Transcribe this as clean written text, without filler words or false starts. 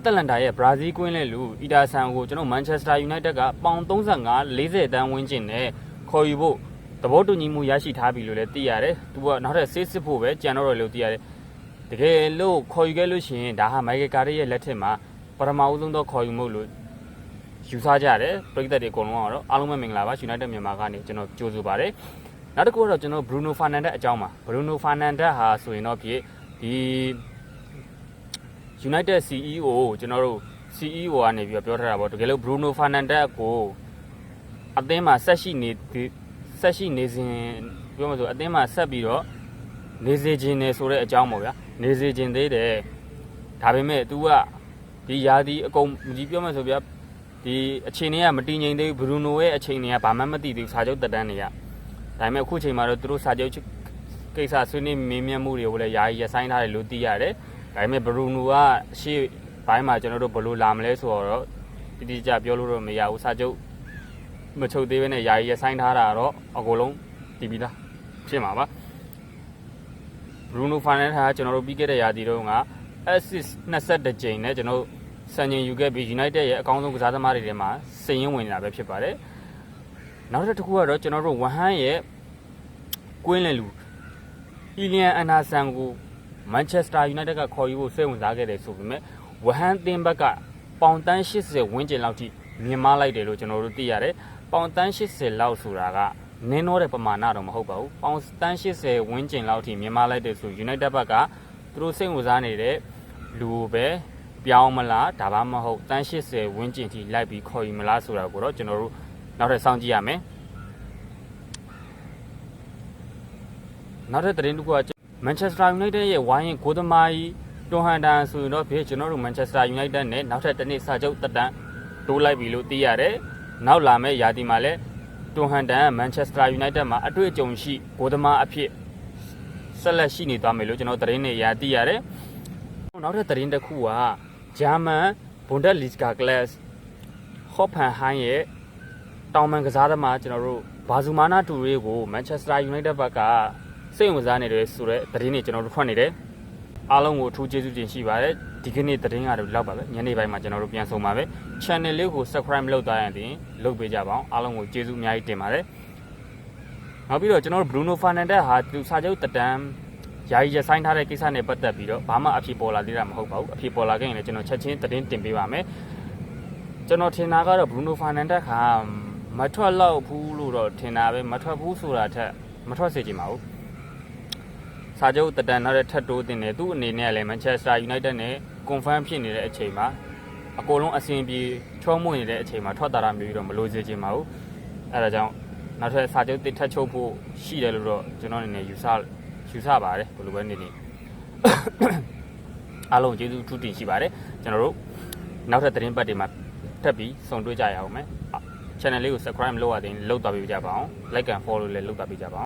တလန်တာရဲ့ဘရာဇီးကွင်းလဲလူအီတာဆန်ကိုကျွန်တော်မန်ချက်စတာယူနိုက်တက်ကပေါင်35-40တန်းဝန်းကျင်နဲ့ခေါ်ယူဖို့သဘောတူညီမှုရရှိထားပြီလို့လည်းသိရတယ်။သူကနောက်ထပ်ဆေးစစ်ဖို့ပဲကြံတော့တယ်လို့သိရတယ်။တကယ်လို့ခေါ်ယူခဲ့လို့ရှိရင်ဒါဟာမိုက်ကယ်ကာရီရဲ့လက်ထက်မှာပထမဦးဆုံးသောခေါ်ယူမှုလို့ယူဆကြတယ်။ပရိသတ်တွေအကုန်လုံးကတော့အားလုံးပဲမင်္ဂလာပါယူနိုက်တက်မြန်မာကနေကျွန်တော်ကြိုဆိုပါတယ်။နောက်တစ်ခုကတော့ကျွန်တော်ဘရူနိုဖာနန်ဒက်အကြောင်းပါဘရူနိုဖာနန်ဒက်ဟာဆိုရင်တော့ဒီ United CEO ကျွန်တော်တို့ CEO ကနေပြီးပြောထားတာပေါ့တကယ်လို့ Bruno Fernandes ကိုအသင်းမှာဆက်ရှိနေစဉ်ပြောမှဆိုအသင်းမှာဆက်ပြီးတော့နေစေခြင်းနဲ့ဆိုတဲ့အကြောင်းပေါ့ဗျာနေစေခြင်းသေးတယ်ဒါပေမဲ့ तू ကဒီယာဒီအကုန်ဒီပြောမှဆိုဗျာဒီအခြေအနေကမတည်ငြိမ်သေးဘူး Bruno ရဲ့အခြေအနေကဘာမှမသိသေးဘူးစာချုပ်တက်တန်းတွေကဒါပေမဲ့အခုချိန်မှာတော့သူတို့စာချုပ်ကိစ္စဆွေးနွေးမေးမြန်းမှုတွေကိုလည်းယာယီရဆိုင်ထားတယ်လို့သိရတယ်ဒါပေမဲ့ဘရူနိုကရှေ့ဘိုင်းမှာကျွန်တော်တို့ဘလို့လာမလဲဆိုတော့တိကျပြောလို့တော့မရဘူးစာချုပ်မချုပ်သေးဘဲနဲ့ယာယီရဆိုင်ထားတာတော့အကုန်လုံးတည်ပြီးသားဖြစ်မှာပါဘရူနိုဖိုင်နယ်ဟာကျွန်တော်တို့ပြီးခဲ့တဲ့ရာသီတုန်းက assist 22ကြိမ်နဲ့ကျွန်တော်စံချိန်ယူခဲ့ပြီး United ရဲ့အကောင်းဆုံးကစားသမားတွေထဲမှာစိန်ရင်းဝင်နေတာပဲဖြစ်ပါတယ်နောက်တစ်ခုကတော့ကျွန်တော်တို့ဝမ်ဟန်ရဲ့ကွင်းလင်လူအီလီယန်အန်နာဆန်ကိုမန်ချက်စတာယူနိုက်တက်ကခေါ်ယူဖို့စိတ်ဝင်စားခဲ့တယ်ဆိုပေမဲ့ဝဟန်သင်းဘက်ကပေါင်တန်း80ဝန်းကျင်လောက်ထိမြင်မာလိုက်တယ်လို့ကျွန်တော်တို့သိရတယ်။ပေါင်တန်း80လောက်ဆိုတာကနင်းတော့တဲ့ပမာဏတော့မဟုတ်ပါဘူး။ပေါင်တန်း80ဝန်းကျင်လောက်ထိမြင်မာလိုက်တယ်ဆိုယူနိုက်တက်ဘက်ကသူတို့စိတ်ဝင်စားနေတဲ့လူပဲပြောင်းမလားဒါမှမဟုတ်တန်း80ဝန်းကျင်ထိလိုက်ပြီးခေါ်ယူမလားဆိုတာကိုတော့ကျွန်တော်တို့နောက်ထပ်စောင့်ကြည့်ရမယ်။နောက်ထပ်သတင်းတစ်ခုကမန်ချက်စတာယူနိုက်တက်ရဲ့ဝိုင်းကိုသမားကြီးတွန်ဟန်တန်ဆိုရင်တော့ကျွန်တော်တို့မန်ချက်စတာယူနိုက်တက်နဲ့နောက်ထပ်တစ်နှစ်စာချုပ်တက်တန်းတိုးလိုက်ပြီလို့သိရတယ်။နောက်လာမယ့်ရာသီမှာလည်းတွန်ဟန်တန်မန်ချက်စတာယူနိုက်တက်မှာအတွေ့အကြုံရှိကိုသမားအဖြစ်ဆက်လက်ရှိနေသွားမယ်လို့ကျွန်တော်သတင်းတွေရသိရတယ်။နောက်ထပ်သတင်းတစ်ခုကဂျာမန်ဘွန်ဒက်လီဂါကလပ်ဟော့ဖန်ဟိုင်းရဲ့တောင်ပန်ကစားသမားကျွန်တော်တို့ဘာဇူမာနာတူရေးကိုမန်ချက်စတာယူနိုက်တက်ဘက်ကစိတ်ဝင်စားနေတယ်ဆိုတော့သတင်းတွေကျွန်တော်တို့ထွက်နေတယ်အားလုံးကိုအထူးကျေးဇူးတင်ရှိပါတယ်ဒီကနေ့သတင်းကတော့လောက်ပါပဲညနေပိုင်းမှာကျွန်တော်တို့ပြန်ဆုံပါပဲ channel လေးကို subscribe လုပ်သားရင်တင်လုပ်ပေးကြပါအောင်အားလုံးကိုကျေးဇူးအများကြီးတင်ပါတယ်နောက်ပြီးတော့ကျွန်တော်တို့ Bruno Fernandes ဟာသူစာချုပ်တက်တန်းယာယီရဆိုင်ထားတဲ့ကိစ္စနဲ့ပတ်သက်ပြီးတော့ဘာမှအဖြစ်ပေါ်လာသေးတာမဟုတ်ပါဘူးအဖြစ်ပေါ်လာခဲ့ရင်လည်းကျွန်တော်ချက်ချင်းသတင်းတင်ပေးပါမယ်ကျွန်တော်ထင်တာကတော့ Bruno Fernandes ကမထွက်တော့ဘူးလို့တော့ထင်တာပဲမထွက်ဘူးဆိုတာထက်မထွက်စေချင်ပါဘူးစာချုပ်တက်တန်းနောက်ထပ်တိုးတင်တယ်သူ့အနေနဲ့လည်း Manchester United နဲ့ confirm ဖြစ်နေတဲ့အချိန်မှာအကုန်လုံးအဆင်ပြေချောမွေ့နေတဲ့အချိန်မှာထွက်တာမျိုးတော့မလို့စေချင်ပါဘူးအဲဒါကြောင့်နောက်ထပ်စာချုပ်တစ်ထပ်ချုပ်ဖို့ရှိတယ်လို့တော့ကျွန်တော်အနေနဲ့ယူဆပါတယ်ဘယ်လိုပဲနေနေအားလုံးကျေးဇူးထူးတင်ရှိပါတယ်ကျွန်တော်တို့နောက်ထပ်သတင်းပတ်တွေမှာထပ်ပြီးဆုံတွေ့ကြရအောင်မယ် channel လေးကို subscribe လုပ်ရတဲ့လုပ်သွားပေးကြပါအောင် like and follow လည်းလုပ်သွားပေးကြပါအောင်